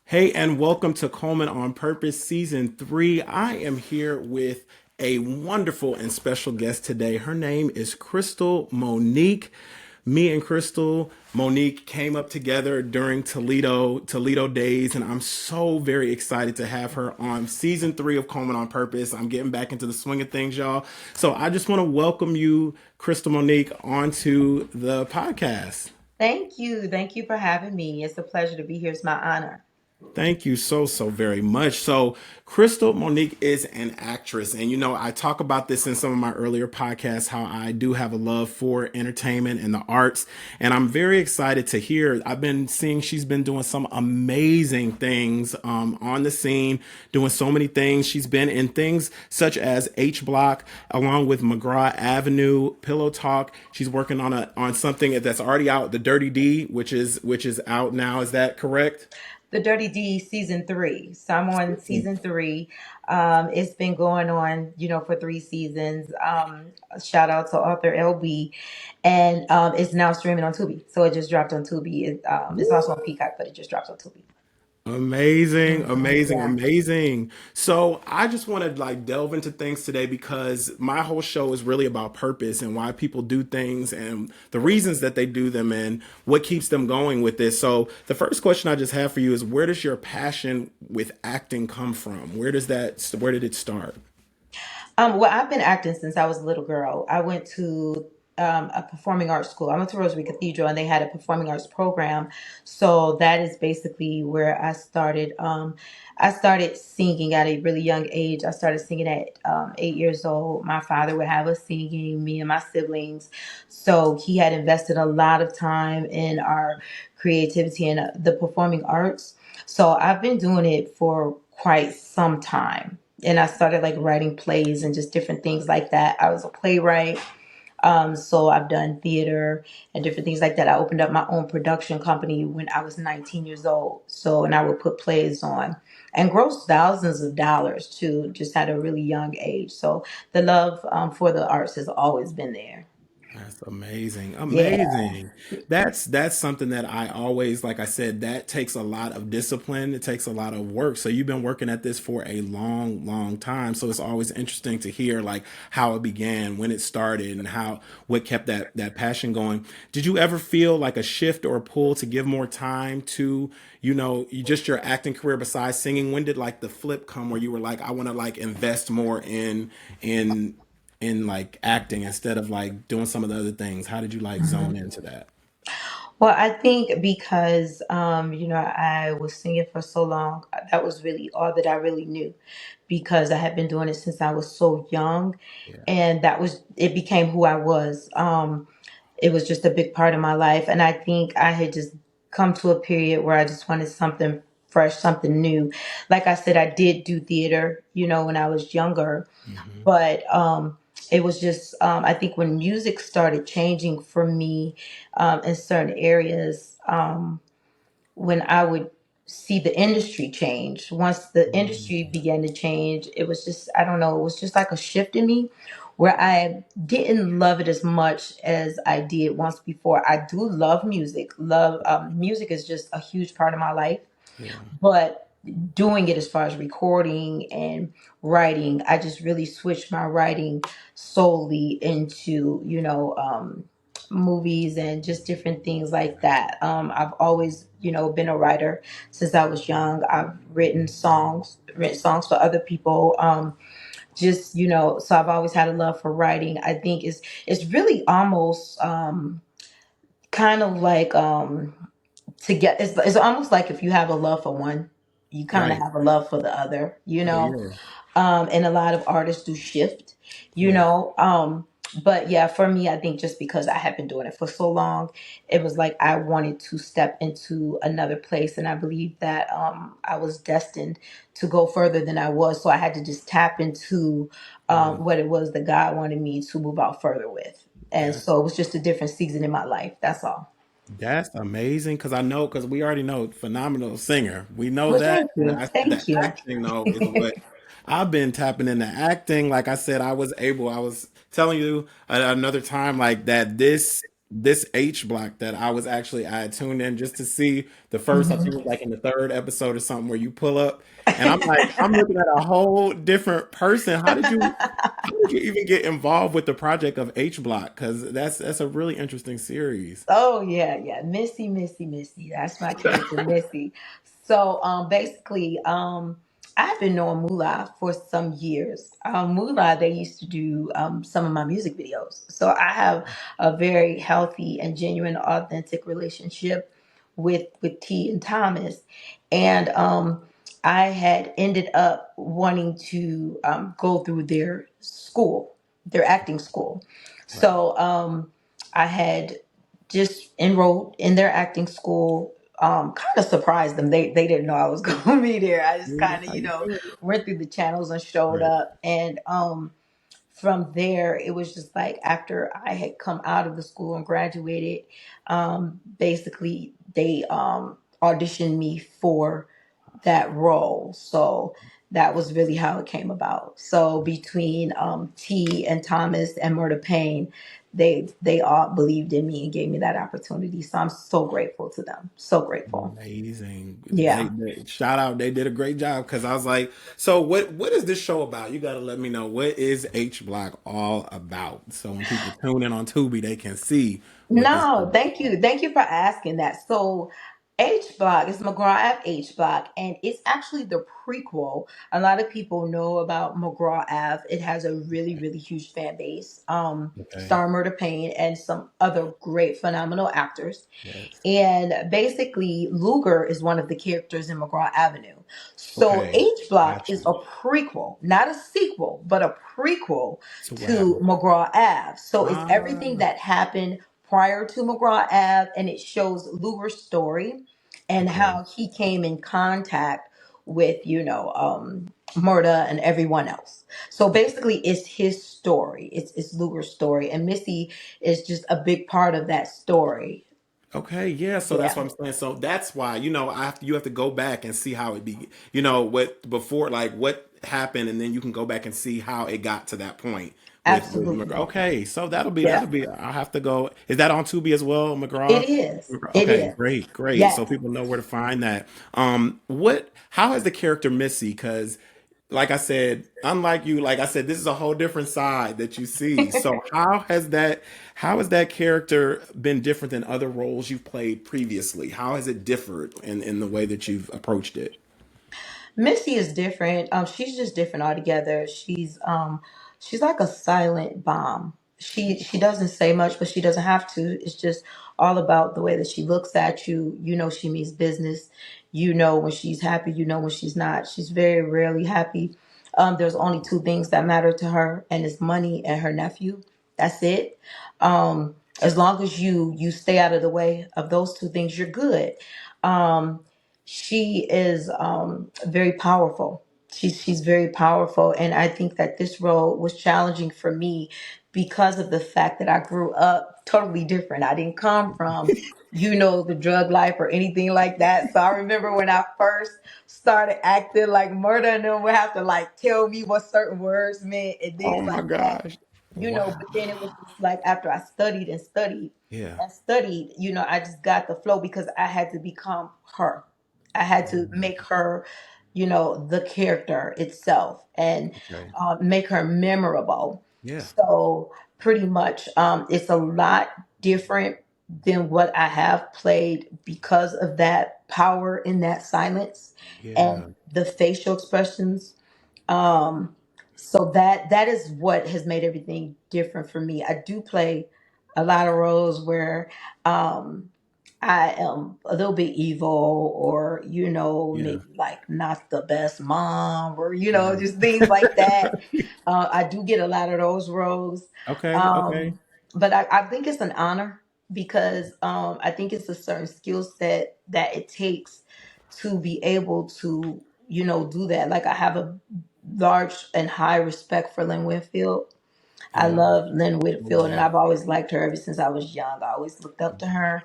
Hey, and welcome to Coleman on Purpose Season 3. I am here with a wonderful and special guest today. Her name is Krystal Monique. Me and Krystal Monique came up together during Toledo days, and I'm so very excited to have her on Season 3 of Coleman on Purpose. I'm getting back into the swing of things, y'all. So I just want to welcome you, Krystal Monique, onto the podcast. Thank you. Thank you for having me. It's a pleasure to be here. It's my honor. Thank you so very much. So, Krystal Monique is an actress. And, I talk about this in some of my earlier podcasts how I do have a love for entertainment and the arts. And I'm very excited to hear. I've been seeing she's been doing some amazing things on the scene, doing so many things. She's been in things such as H Block, along with McGraw Avenue, Pillow Talk. She's working on something that's already out, The Dirty D, which is out now. Is that correct? The Dirty D season three. So I'm on season three. It's been going on, for 3 seasons. Shout out to author LB, and it's now streaming on Tubi. So it just dropped on Tubi. It's also on Peacock, but it just dropped on Tubi. Amazing, amazing, Yeah. amazing. So I just want to delve into things today because my whole show is really about purpose and why people do things and the reasons that they do them and what keeps them going with this. So the first question I just have for you is where does your passion with acting come from? Where did it start? Well, I've been acting since I was a little girl. I went to a performing arts school. I went to Rosary Cathedral, and they had a performing arts program. So that is basically where I started. I started singing at a really young age. I started singing at 8 years old. My father would have us singing, me and my siblings. So he had invested a lot of time in our creativity and the performing arts. So I've been doing it for quite some time, and I started like writing plays and just different things like that. I was a playwright. So I've done theater and different things like that. I opened up my own production company when I was 19 years old. So, and I would put plays on and gross thousands of dollars too, just at a really young age. So the love for the arts has always been there. That's amazing. Yeah. Amazing. That's something that I always, like I said, that takes a lot of discipline. It takes a lot of work. So you've been working at this for a long time. So it's always interesting to hear like how it began, when it started, and how what kept that passion going. Did you ever feel like a shift or a pull to give more time to, just your acting career besides singing? When did like the flip come where you were like, I want to like invest more in like acting instead of like doing some of the other things? How did you like zone into that? Well, I think because I was singing for so long, that was really all that I really knew, because I had been doing it since I was so young, Yeah. and that was it became who I was. It was just a big part of my life, and I think I had just come to a period where I just wanted something fresh, something new. Like I said, I did do theater, when I was younger, Hmm. but it was just I think when music started changing for me in certain areas, when I would see the industry change. Once the industry began to change, it was just, I don't know, it was just like a shift in me where I didn't love it as much as I did once before. I do love music. Love music is just a huge part of my life, Yeah. but doing it as far as recording and writing, I just really switched my writing solely into, movies and just different things like that. I've always, been a writer since I was young. I've written songs for other people. Just, so I've always had a love for writing. I think it's really almost kind of like to get it's almost like if you have a love for one, you kind of Right. have a love for the other, Oh yeah. and a lot of artists do shift, you Yeah. know but yeah, for me, I think just because I have been doing it for so long, it was like I wanted to step into another place, and I believe that I was destined to go further than I was, so I had to just tap into Yeah. what it was that God wanted me to move out further with. And That's so it was just a different season in my life, that's all. that's amazing because I know because we already know phenomenal singer. We know Well, that. thank And you, I said the thank you. acting though is what I've been tapping into acting. Like I said, I was telling you another time like that. this H block that I had tuned in just to see the first, I think it was Mhm. like in the third episode or something where you pull up and I'm like, I'm looking at a whole different person. How did you even get involved with the project of H block? Because that's a really interesting series. Oh yeah, yeah. Missy, Missy, Missy. That's my character, Missy. So basically, I've been knowing Moolah for some years. Moolah, they used to do some of my music videos. So I have a very healthy and genuine, authentic relationship with T and Thomas. And I had ended up wanting to go through their school, their acting school. Right. So I had just enrolled in their acting school. Kind of surprised them. They didn't know I was going to be there. I just Yeah, kind that's of, how you do it. went through the channels and showed Right. up. And from there, it was just like after I had come out of the school and graduated, basically they auditioned me for that role. So that was really how it came about. So between T and Thomas and Murder Payne, they all believed in me and gave me that opportunity. So I'm so grateful to them. So grateful. Amazing. Yeah. Shout out. They did a great job because I was like, so what is this show about? You got to let me know, what is H Block all about? So when people tune in on Tubi, they can see what this No, is thank about. you. Thank you for asking that. So, H Block is McGraw Ave H Block, and it's actually the prequel. A lot of people know about McGraw Ave. It has a really, really huge fan base. Okay. Star Murder Payne and some other great, phenomenal actors. Yes. And basically, Luger is one of the characters in McGraw Avenue. So Okay. H Block Got is you. a prequel, not a sequel, but a prequel So what to happened? McGraw Ave. So it's everything Ah, that happened prior to McGraw Ave, and it shows Luger's story and okay. how he came in contact with, Murda and everyone else. So basically, it's his story. It's Luger's story, and Missy is just a big part of that story. Okay, yeah, so that's Yeah. what I'm saying. So that's why, you have to go back and see how it be, what before, like what happened, and then you can go back and see how it got to that point with McGraw. Absolutely. Okay, so Yeah, I'll have to go. Is that on Tubi as well, it McGraw? is. It Okay, is. great, great. So Yes. people know where to find that. How has the character Missy? Because like I said, unlike you, like I said, this is a whole different side that you see. So how has that character been different than other roles you've played previously? How has it differed in the way that you've approached it? Missy is different. She's just different altogether. She's like a silent bomb. She doesn't say much, but she doesn't have to. It's just all about the way that she looks at you. You know she means business. You know when she's happy. You know when she's not. She's very rarely happy. There's only two things that matter to her, and it's money and her nephew. That's it. As long as you stay out of the way of those two things, you're good. Um, she is very powerful. She's very powerful, and I think that this role was challenging for me because of the fact that I grew up totally different. I didn't come from, the drug life or anything like that. So I remember when I first started acting, like Murder and them would have to like tell me what certain words meant and Oh things my like that. gosh. But Wow. then it was just like after I studied and studied Yeah. and studied, I just got the flow because I had to become her. I had to make her, the character itself and Okay. make her memorable. Yeah. So pretty much, it's a lot different than what I have played because of that power in that silence and Yeah. the facial expressions. um, so that is what has made everything different for me. I do play a lot of roles where um, I am a little bit evil, or Yeah. maybe like not the best mom, or Yeah. just things like that. I do get a lot of those roles, Okay. Okay. um, but I think it's an honor because I think it's a certain skill set that it takes to be able to do that. Like I have a large and high respect for Lynn Whitfield. I Yeah. love Lynn Oh Whitfield, and yeah. I've always liked her ever since I was young. I always looked up to her,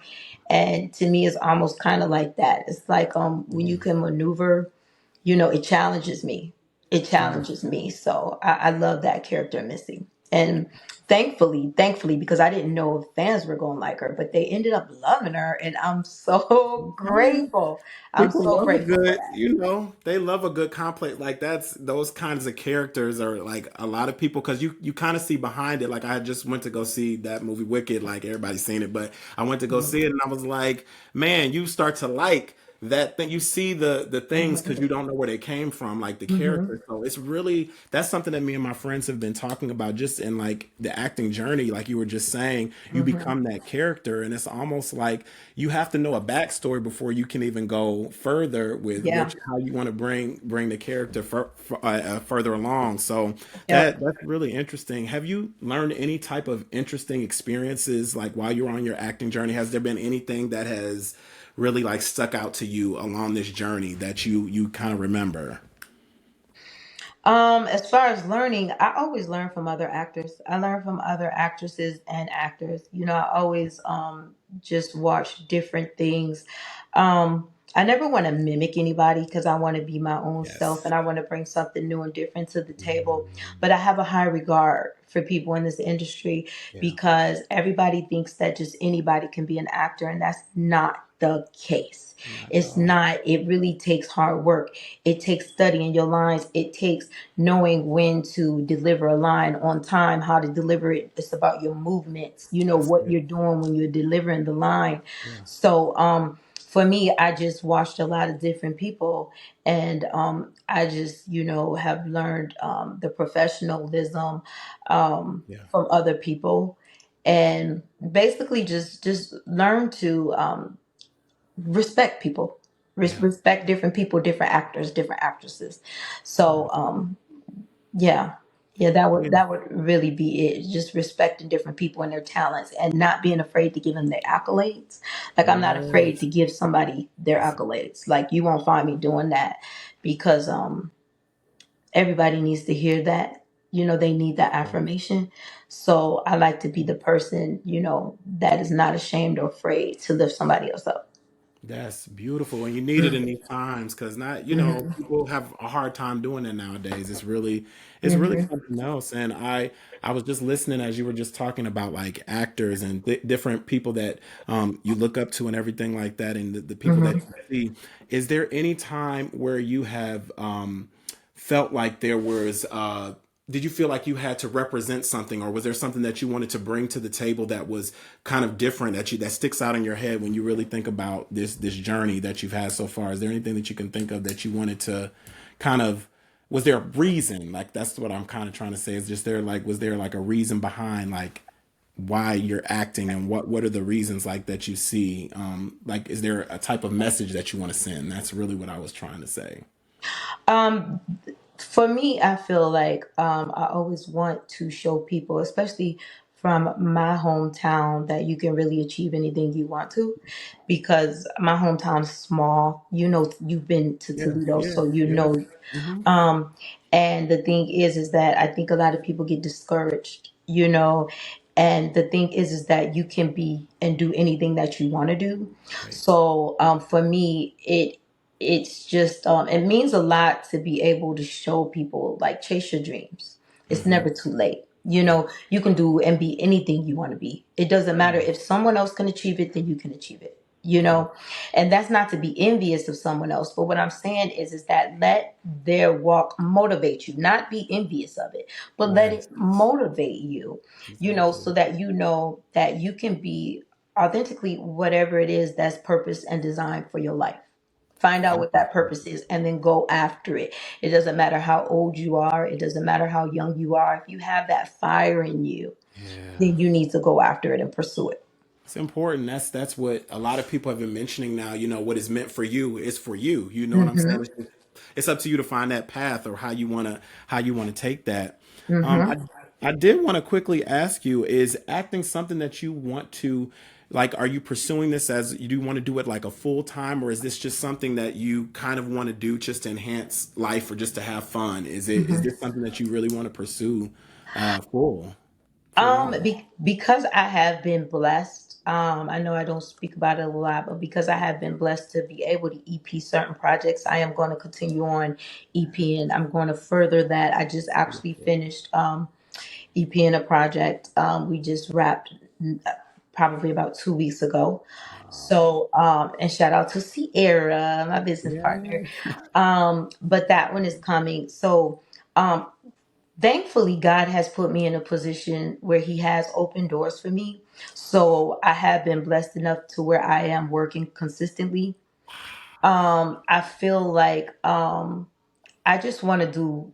and to me, it's almost kind of like that. It's like when you Yeah. can maneuver, it challenges me. It Yeah. challenges me. So I love that character, Missy. And thankfully, because I didn't know if fans were going to like her, but they ended up loving her, and I'm so Yeah. grateful. I'm People so love a grateful for good, that. they love a good complex. Like that's those kinds of characters are like a lot of people because you kind of see behind it. Like I just went to go see that movie Wicked, like everybody's seen it, but I went to go see it and I was like, man, you start to like that thing. You see the things because Hmm. you don't know where they came from, like the Hmm. characters. So it's really that's something that me and my friends have been talking about just in like the acting journey. Like you were just saying, you Hmm. become that character, and it's almost like you have to know a backstory before you can even go further with Yeah. which how you want to bring the character further along. So Yep. that's really interesting. Have you learned any type of interesting experiences like while you're on your acting journey? Has there been anything that has really like stuck out to you along this journey that you kind of remember? As far as learning, I always learn from other actors. I learn from other actresses and actors. I always just watch different things. I never want to mimic anybody because I want to be my own self Yes. and I want to bring something new and different to the table. But I have a high regard for people in this industry Yeah. because everybody thinks that just anybody can be an actor, and that's not the case. Not at It's all. not. It really takes hard work. It takes studying your lines. It takes knowing when to deliver a line on time, how to deliver it. It's about your movements, That's what it. you're doing when you're delivering the line. Yeah. So, for me, I just watched a lot of different people, and I just, have learned the professionalism Yeah. from other people, and basically just learn to respect people, Yeah. respect different people, different actors, different actresses. So, yeah. Yeah, that would really be it. Just respecting different people and their talents and not being afraid to give them their accolades. Like I'm not afraid Yes. to give somebody their accolades. Like you won't find me doing that because everybody needs to hear that. They need that affirmation. So I like to be the person, that is not ashamed or afraid to lift somebody else up. That's beautiful, and you need it in these times because not, Hmm. people have a hard time doing that nowadays. It's really Hmm. something else. And I was just listening as you were just talking about like actors and different people that you look up to and everything like that, and the people that Hmm. you see. Is there any time where you have felt like there was did you feel like you had to represent something, or was there something that you wanted to bring to the table that was kind of different that sticks out in your head when you really think about this journey that you've had so far? Is there anything that you can think of that you wanted to kind of, was there a reason, like that's what I'm kind of trying to say, is just there like was there like a reason behind like why you're acting, and what are the reasons like that you see, like is there a type of message that you want to send? That's really what I was trying to say. Um, for me, I feel like I always want to show people, especially from my hometown, that you can really achieve anything you want to, because my hometown is small. You've been to Yeah, Toledo, yeah, so you yeah. know. Hmm. Um, and the thing is that I think a lot of people get discouraged. And the thing is that you can be and do anything that you want to do. Right. So for me, it's just it means a lot to be able to show people like chase your dreams. It's Hmm. never too late. Yeah. You can do and be anything you want to be. It doesn't matter if someone else can achieve it, then you can achieve it. Yeah. And that's not to be envious of someone else. But what I'm saying is that let their walk motivate you, not be envious of it, but let Yes. it motivate you, so Exactly. that you know that you can be authentically whatever it is that's purpose and design for your life. Find out what that purpose is and then go after it. It doesn't matter how old you are, it doesn't matter how young you are. If you have that fire in you, Yeah. then you need to go after it and pursue it. It's important. That's what a lot of people have been mentioning now. What is meant for you is for you. You know what I'm saying? Hmm. It's up to you to find that path or how you wanna take that. Um, Hmm. I did want to quickly ask you: is acting something that you want to like? Are you pursuing this as you do want to do it like a full time, or is this just something that you kind of want to do just to enhance life or just to have fun? Is this something that you really want to pursue full on? Because I have been blessed. I know I don't speak about it a lot, but because I have been blessed to be able to EP certain projects, I am going to continue on EP and I'm going to further that. I just actually finished. EP and a project. We just wrapped probably about 2 weeks ago. Wow. So, and shout out to Sierra, my business partner. Yeah. But that one is coming. So, um, thankfully, God has put me in a position where He has opened doors for me. So I have been blessed enough to where I am working consistently. I feel like I just want to do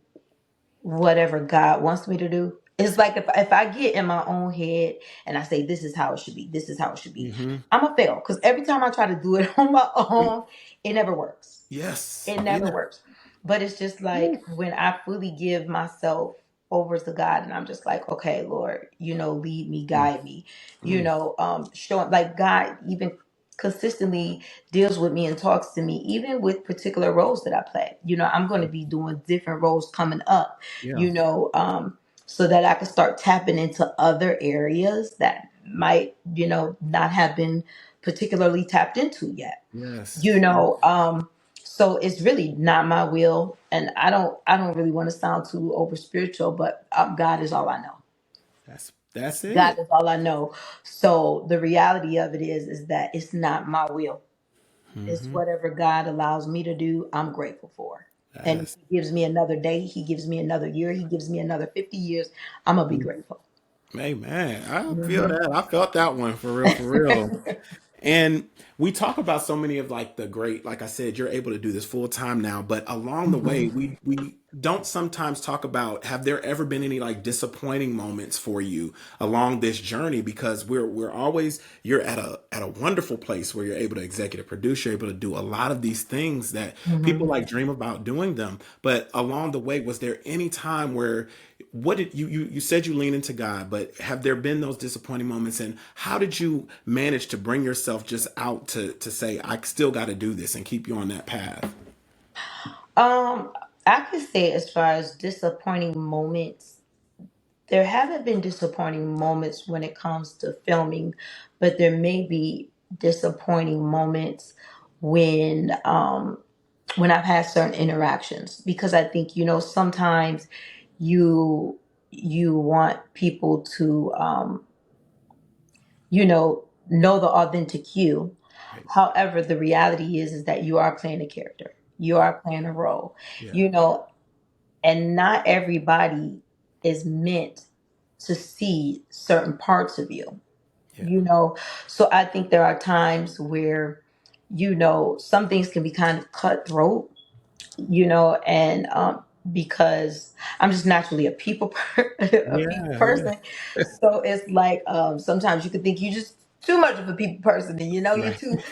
whatever God wants me to do. It's like if I get in my own head and I say this is how it should be, this is how it should be, Hmm. I'm a fail because every time I try to do it on my own, it never works. Yes. It never Yeah. works. But it's just like Woo. when I fully give myself over to God and I'm just like, okay, Lord, lead me, Mm, guide me, mm. showing like God even consistently deals with me and talks to me, even with particular roles that I play. I'm going to be doing different roles coming up, Yeah. you know, so that I can start tapping into other areas that might, not have been particularly tapped into yet you Yes. know um so it's really not my will, and I don't really want to sound too over spiritual, but God is all I know. That's God it. is all I know. So the reality of it is that it's not my will. It's Hmm. whatever God allows me to do, I'm grateful for. And if Yes. He gives me another day, He gives me another year, He gives me another 50 years, I'm gonna be Mhm. grateful. Hey man, I feel Hmm. that. I felt that one for real, for real. And we talk about so many of like the great, like I said, you're able to do this full time now, but along the way, Hmm. we don't sometimes talk about have there ever been any like disappointing moments for you along this journey? Because we're always you're at a wonderful place where you're able to executive produce, you're able to do a lot of these things that people Hmm. like dream about doing them. But along the way, was there any time where what did you said you lean into God, but have there been those disappointing moments, and how did you manage to bring yourself just out to say I still got to do this and keep you on that path? um I could say, as far as disappointing moments, there haven't been disappointing moments when it comes to filming, but there may be disappointing moments when when I've had certain interactions, because I think sometimes you you want people to know the authentic you. Right. However, the reality is that you are playing a character, you are playing a role, Yeah. you know and not everybody is meant to see certain parts of you Yeah. you know so I think there are times where some things can be kind of cutthroat, and because I'm just naturally a a people Yeah. Yeah. person. So it's like, sometimes you could think you just too much of a people person, and you're Right. too,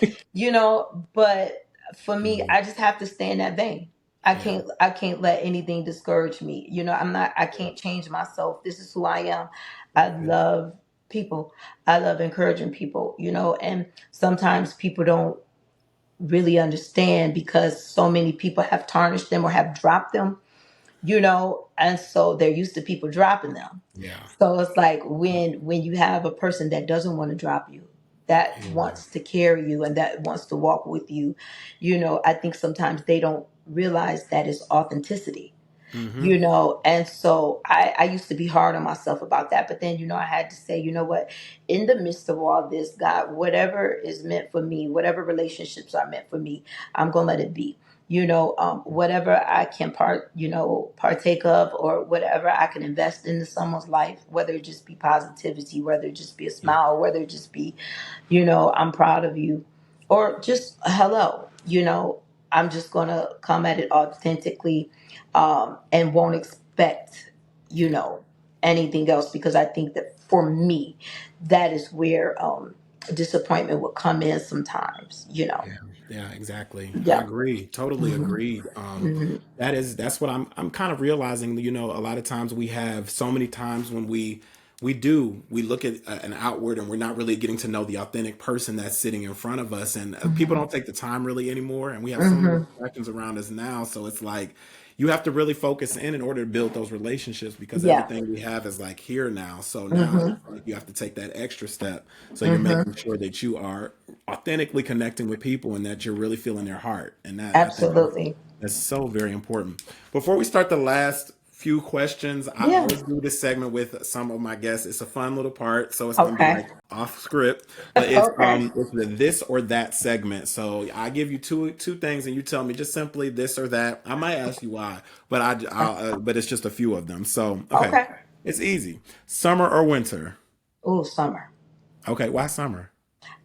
but for me, Mm. I just have to stay in that vein. I Yeah. can't let anything discourage me. I can't change myself. This is who I am. I Yeah. love people. I love encouraging people, and sometimes people don't really understand because so many people have tarnished them or have dropped them, and so they're used to people dropping them. Yeah. So it's like when you have a person that doesn't want to drop you, that Yeah. wants to carry you and that wants to walk with you, I think sometimes they don't realize that it's authenticity. Hmm. And so I used to be hard on myself about that, but then I had to say, you know what, in the midst of all this, God, whatever is meant for me, whatever relationships are meant for me, I'm gonna let it be. Whatever I can partake of, or whatever I can invest into someone's life, whether it just be positivity, whether it just be a Yeah. smile, whether it just be, I'm proud of you, or just a hello, I'm just gonna come at it authentically, and won't expect, you Yeah. know, anything else, because I think that for me, that is where disappointment would come in sometimes. Yeah, yeah, exactly. I Yeah. agree. Totally Hmm. agreed. Hmm. That's what I'm kind of realizing, a lot of times we have so many times when we look at an outward and we're not really getting to know the authentic person that's sitting in front of us, and people Hmm. don't take the time really anymore, and we have so many Hmm. distractions around us now, so it's like you have to really focus in order to build those relationships because Yeah. everything we have is like here now. So now it's Hmm. like you have to take that extra step. So you're Hmm. making sure that you are authentically connecting with people and that you're really feeling their heart. And that I think Absolutely. that's so very important. Before we start the last few questions. I Yeah. always do this segment with some of my guests. It's a fun little part, so it's gonna be Okay. like off script, but Okay. it's the this or that segment. So I give you two things, and you tell me just simply this or that. I might ask you why, but but it's just a few of them. So okay, Okay. it's easy. Summer or winter? Ooh, summer. Okay, why summer?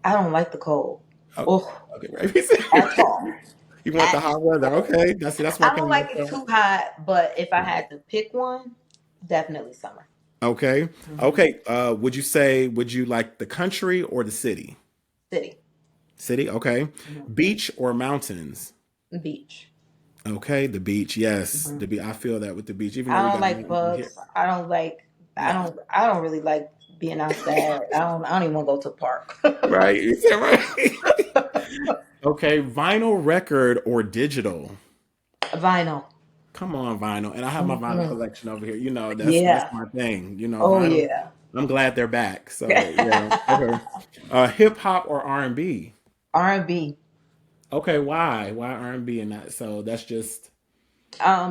I don't like the cold. Oh, Oh, okay, right. at all. You want At the hot weather? all. Okay, that's why I I don't came like back it up. too hot, but if I had to pick one, definitely summer. Okay. Hmm. Okay. Would you like the country or the city? City. City. Okay. Hmm. Beach or mountains? Beach. Okay. The beach. Yes. Hmm. The beach. I feel that with the beach, even though I we don't got like mountains in here. bugs. I don't like. I Yeah. don't. I don't really like being outside. I don't even want to go to the park. Right. You said right. Okay. Vinyl record or digital? Vinyl. Come on, vinyl. And I have my vinyl Hmm. collection over here. You know, that's Yeah. my thing. You know, Oh vinyl. yeah. I'm glad they're back. So yeah. Okay. Hip hop or R&B? R&B. Okay. Why? Why R&B and not? So that's just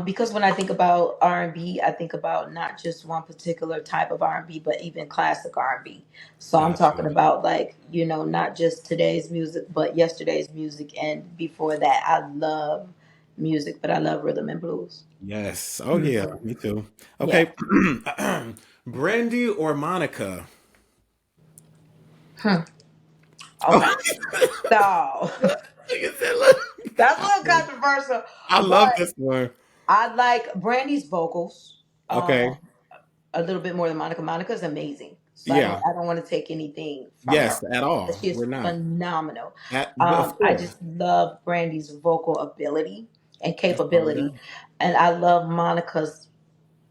Because when I think about R&B, I think about not just one particular type of R&B, but even classic R&B. So I'm got talking you. about like, not just today's music, but yesterday's music. And before that, I love music, but I love rhythm and blues. Yes. Oh yeah, Hmm. me too. Yeah. Okay. Brandy or Monica? Hmm. Oh, Okay. So you said, look. that's a little controversial, I love but this one. I like Brandy's vocals. Okay. A little bit more than Monica. Monica's amazing. So Yeah. I don't want to take anything from her. Yes, at all. But she is We're not. phenomenal. But of I course. just love Brandy's vocal ability and That's all it capability. is. And I love Monica's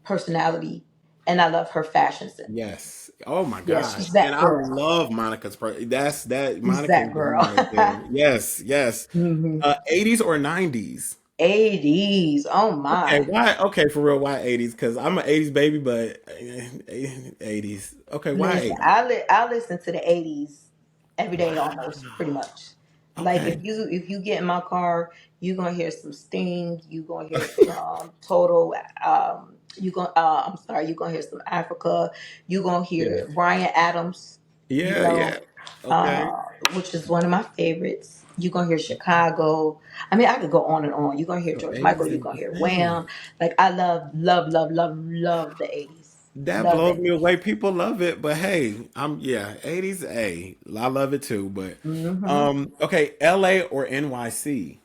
personality and I love her fashion sense. Yes. Oh my Yeah, gosh. she's And that I girl. love Monica's that's that She's Monica that is the girl. one right there. Yes, yes. Hmm. 80s or 90s? 80s. Oh Okay, my. why? Okay, for real, why 80s? Because I'm an 80s baby, but 80s. Okay, why Listen, 80s? I listen to the 80s every day almost, pretty Wow. much. Like Okay. if you get in my car, you gonna hear some Sting, you gonna hear some Total, I'm sorry, you gonna hear some Africa, you gonna Yeah. hear Ryan Adams, you Yeah, know, yeah. Okay. which is one of my favorites. You gonna hear Chicago. I mean, I could go on and on. You gonna hear So George 80s Michael, you is gonna hear insane. Wham. Like I love the 80s. That Love the blows me 80s. away. People love it, but hey, yeah, 80s A. I love it too, but Hmm. okay, LA or NYC?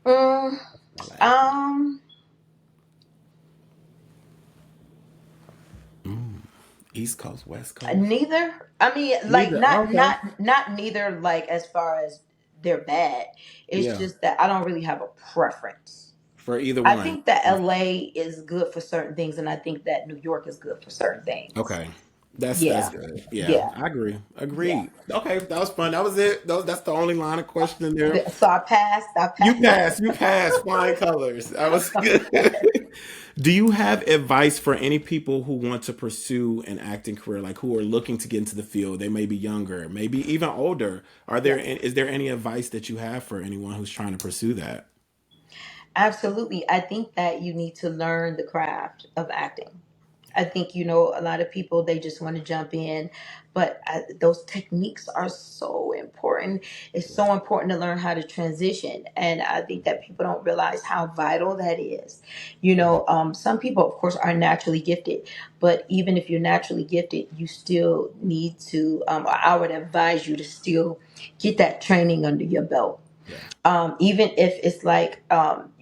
Mm, I laugh. um, Mm. East Coast, West Coast? neither. I mean, like Neither. Okay. not neither. Like as far as they're bad, it's Yeah. just that I don't really have a preference. For either I one. think that LA is good for certain things, and I think that New York is good for certain things. Okay. That's Yeah, good. Yeah, yeah, I agree. yeah. Agreed. Okay, that was fun. That was it. That's the only line of questioning there. So I passed. I You passed. passed. You passed. Flying colors. That was good. Do you have advice for any people who want to pursue an acting career, like who are looking to get into the field? They may be younger, maybe even older. Yes. Is there any advice that you have for anyone who's trying to pursue that? Absolutely. I think that you need to learn the craft of acting. I think, a lot of people, they just want to jump in, but those techniques are so important. It's so important to learn how to transition. And I think that people don't realize how vital that is. Some people, of course, are naturally gifted, but even if you're naturally gifted, you still need to, I would advise you to still get that training under your belt, Yeah. even if it's like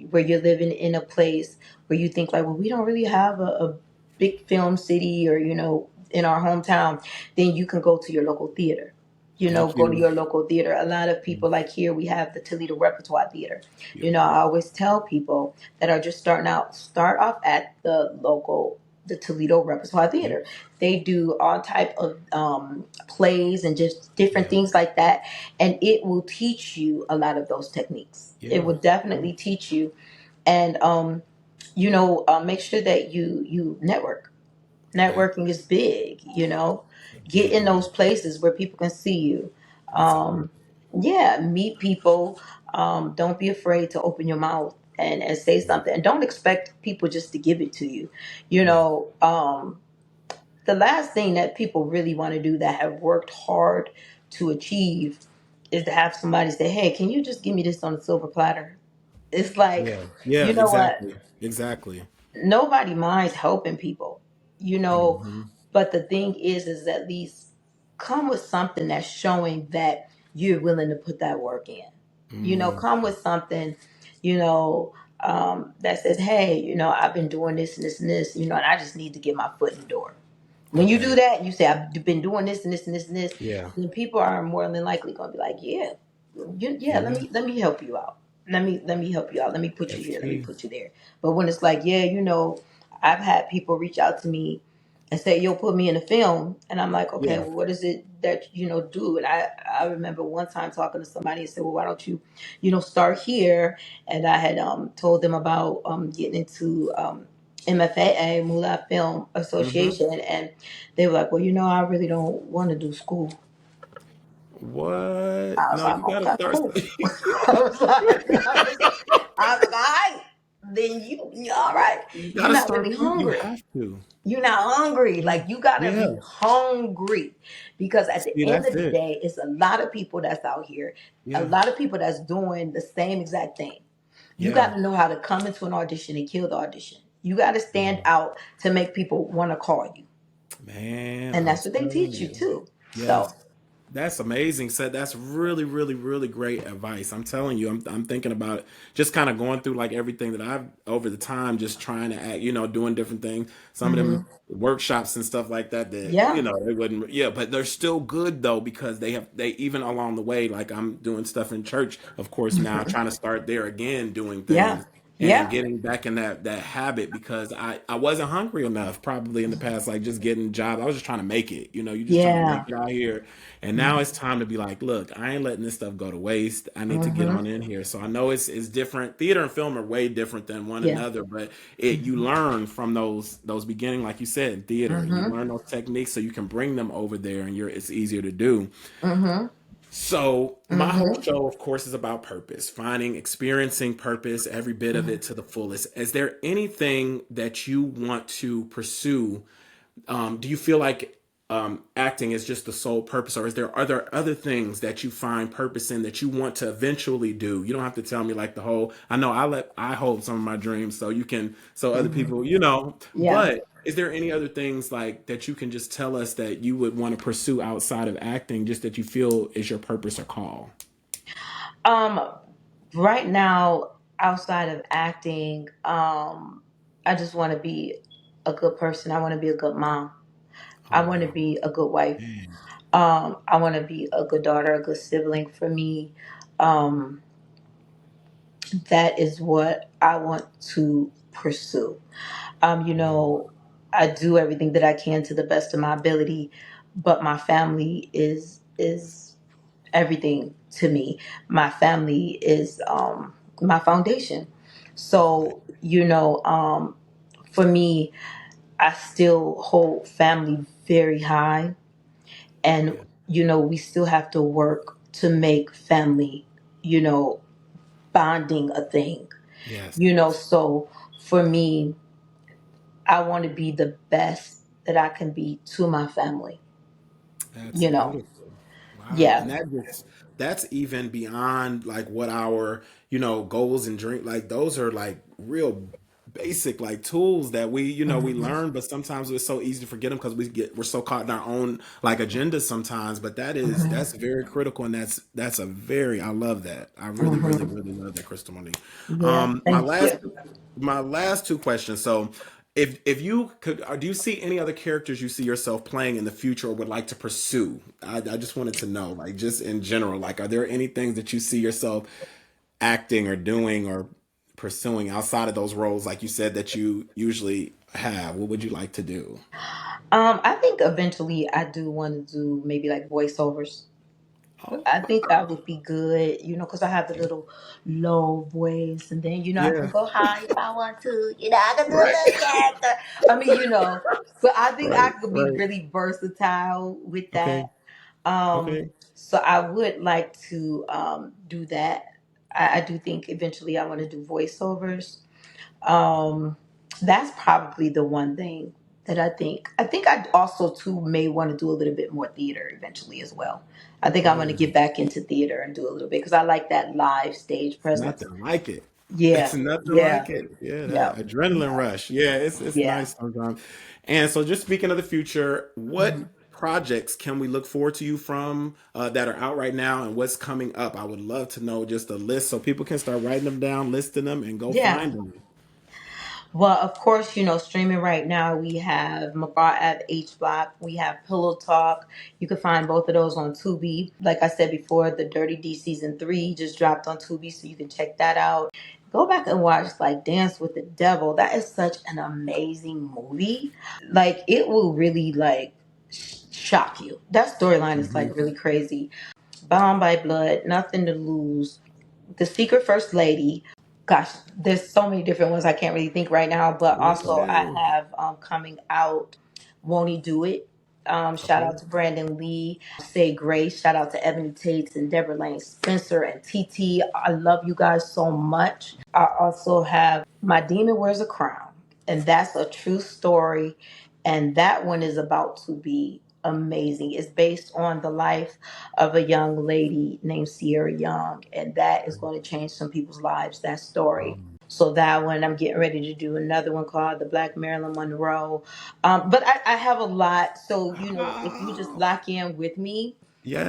where you're living in a place where you think like, well, we don't really have a big film city, or in our hometown, then you can go to your local theater. Thank Go to you. your local theater. A lot of people, like here, we have the Toledo Repertoire Theater. Beautiful. I always tell people that are just starting out, start off at the Toledo Repertoire Yeah. Theater. They do all type of plays and just different Yeah. things like that, and it will teach you a lot of those techniques. It Yeah. will definitely teach you, and make sure that you network. Okay. Networking is big. Get in Absolutely. those places where people can see you. Absolutely. um, yeah, meet people. Don't be afraid to open your mouth and say something, and don't expect people just to give it to you. You Yeah. know, the last thing that people really want to do that have worked hard to achieve is to have somebody say, "Hey, can you just give me this on a silver platter?" It's like, Yeah. Yeah. you know what? Exactly. Exactly. Nobody minds helping people, you know, Hmm. but the thing is at least come with something that's showing that you're willing to put that work in. You know, Hmm. come with something, you know, that says, hey, you know, I've been doing this and this and this, you know, and I just need to get my foot in the door. When you do Okay. that, you say, I've been doing this and this and this and this, Yeah. then people are more than likely going to be like, yeah, yeah, Yeah. let me help you out. Let me help you out. Let me put you That's here. Let me key. put you there. But when it's like, yeah, you know, I've had people reach out to me and say, "Yo, put me in a film," and I'm like, "Okay, Yeah. well, what is it that do?" And I remember one time talking to somebody and said, "Well, why don't you, start here?" And I had told them about getting into MFAA, Moolah Film Hmm. Association, and they were like, "Well, I really don't want to do school." What? I was No, like, you gotta "Okay, start. cool." I was like, "All right, then you all right? You You're gotta not start. really You hungry." have to. You're not hungry. Yeah. Like you gotta Yeah. be hungry. Because at the See, end that's of the it. day, it's a lot of people that's out here, a Yeah. lot of people that's doing the same exact thing. You Yeah. gotta know how to come into an audition and kill the audition. You gotta stand out to make people wanna call you. Man, And I'm that's what they telling teach you you. too. Yes. So That's amazing. So that's really, really, really great advice. I'm telling you, I'm thinking about just kind of going through like everything that I've over the time, just trying to act, doing different things. Some of them mhm. workshops and stuff like that Yeah. they wouldn't, yeah, but they're still good though, because they even along the way, like I'm doing stuff in church, of course, now Mhm. trying to start there again, doing Yeah. things and Yeah. getting back in that habit, because I wasn't hungry enough probably in the past, like just getting jobs. I was just trying to make it, you just trying to make Yeah. it out here. And now it's Mhm. time to be like, look, I ain't letting this stuff go to waste. I need to get Mhm. on in here. So I know it's different. Theater and film are way different than one Yeah. another, but you Mhm. learn from those beginning, like you said, in theater. You Mhm. learn those techniques so you can bring them over there, and it's easier to do. Mhm. So my whole Mhm. show, of course, is about purpose, finding, experiencing purpose, every bit of Mhm. it to the fullest. Is there anything that you want to pursue? Do you feel like acting is just the sole purpose, or are there other things that you find purpose in that you want to eventually do? You don't have to tell me like the whole. I know I hold some of my dreams, so you can, so other Mhm. people, Yeah. But is there any other things like that you can just tell us that you would want to pursue outside of acting, just that you feel is your purpose or call? Um, right now, outside of acting, I just want to be a good person. I want to be a good mom. I want to Oh be a good wife. man, I want to be a good daughter, a good sibling for me. Um, that is what I want to pursue. You know, I do everything that I can to the best of my ability, but my family is everything to me. My family is my foundation. So, for me, I still hold family very high. And, yeah, we still have to work to make family, you know, bonding a thing. yes, So for me, I want to be the best that I can be to my family, that's you know. beautiful. Wow. And Yeah. that's even beyond like what our, goals and dream, like those are like real basic like tools that we Mhm. learn, but sometimes it's so easy to forget them because we're so caught in our own like agendas sometimes. But that's Mhm. very critical, and that's a very, I love that. I really, really, Mhm. really love that, Crystal Monique. Yeah. My Thank last you. my last two questions. So if you could, do you see any other characters you see yourself playing in the future or would like to pursue? I just wanted to know, like, just in general, like, are there any things that you see yourself acting or doing or pursuing outside of those roles, like you said, that you usually have? What would you like to do? I think eventually I do want to do maybe like voiceovers. Oh, I think I wow. would be good, because I have the little low voice, and then I can Yeah. go high if I want to. I can do a Right. little character. I mean, but I think I Right. could be Right. really versatile with that. Okay. Okay. So I would like to do that. I do think eventually I want to do voiceovers. Um, that's probably the one thing that I think. I think I also too may want to do a little bit more theater eventually as well. I think I'm going to Yeah. get back into theater and do a little bit because I like that live stage It's presence. nothing like it. It's Yeah, nothing yeah, like it. Yeah, that yeah, adrenaline rush. Yeah, it's yeah. nice sometimes. And so, just speaking of the future, what Mhm. projects can we look forward to you from that are out right now, and what's coming up? I would love to know just a list so people can start writing them down, listing them, and go Yeah. find them. Well, of course, streaming right now, we have McGraw at H Block, we have Pillow Talk. You can find both of those on Tubi. Like I said before, the Dirty D season 3 just dropped on Tubi, so you can check that out. Go back and watch like Dance with the Devil. That is such an amazing movie. Like it will really like shock you. That storyline is Mhm. like really crazy. Bound by Blood, Nothing to Lose, The Secret First Lady. Gosh, there's so many different ones I can't really think right now. But also, I Yeah. have coming out Won't He Do It? Shout Okay. out to Brandon Lee, Say Grace. Shout out to Ebony Tate and Deborah Lane Spencer and TT. I love you guys so much. I also have My Demon Wears a Crown, and that's a true story. And that one is about to be amazing. It's based on the life of a young lady named Sierra Young, and that is going to change some people's lives. That story. Um, So that one, I'm getting ready to do another one called The Black Marilyn Monroe. But I have a lot. So if you just oh, lock in with me, yes.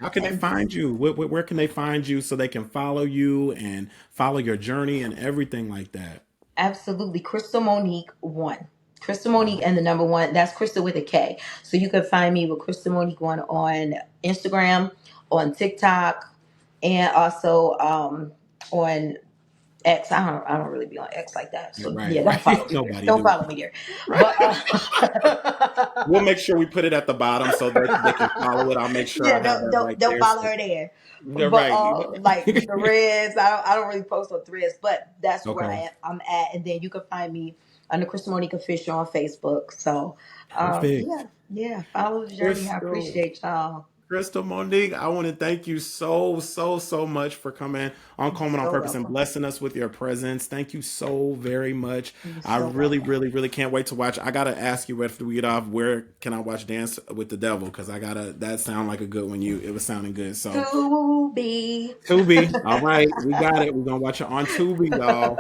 How can they and find you? Where can they find you so they can follow you and follow your journey and everything like that? absolutely, Krystal Monique one. Krystal Monique and the number one. That's Krystal with a K. So you can find me with Krystal Monique one on Instagram, on TikTok, and also on X. I don't really be on X like that. Yeah, So right, yeah, don't right. follow me there. Nobody Don't do. follow me there. Right. But We'll make sure we put it at the bottom so they can follow it. I'll make sure I yeah, have don't, that right don't don't there. follow So her there. they're But right. like threads, I don't really post on threads, but that's where Okay. I'm at. And then you can find me under Krystal Monique Official on Facebook. So Perfect. yeah, follow the journey. I Crystal. appreciate y'all. Krystal Monique, I want to thank you so much for coming on You're Coleman on so Purpose and welcome. blessing us with your presence. Thank you so very much. You're I so really, welcome. really, really can't wait to watch. I gotta ask you after we get off, where can I watch Dance with the Devil? Because I gotta. That sound like a good one. It was sounding good. So To be. Tubi, all right, we got it. We're gonna watch it on Tubi, y'all.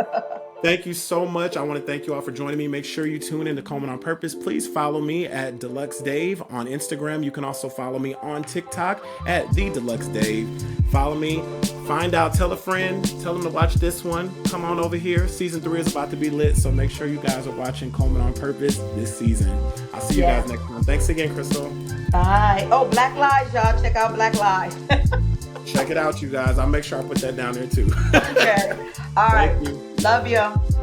Thank you so much. I want to thank you all for joining me. Make sure you tune in to Coleman on Purpose. Please follow me at Deluxe Dave on Instagram. You can also follow me on TikTok at The Deluxe Dave. Follow me. Find out. Tell a friend. Tell them to watch this one. Come on over here. Season 3 is about to be lit. So make sure you guys are watching Coleman on Purpose this season. I'll see you guys Yes. next time. Thanks again, Krystal. Bye. Oh, Black Lives, y'all. Check out Black Lives. Check it out, you guys. I'll make sure I put that down there too. Okay. All right. Thank you. Love you.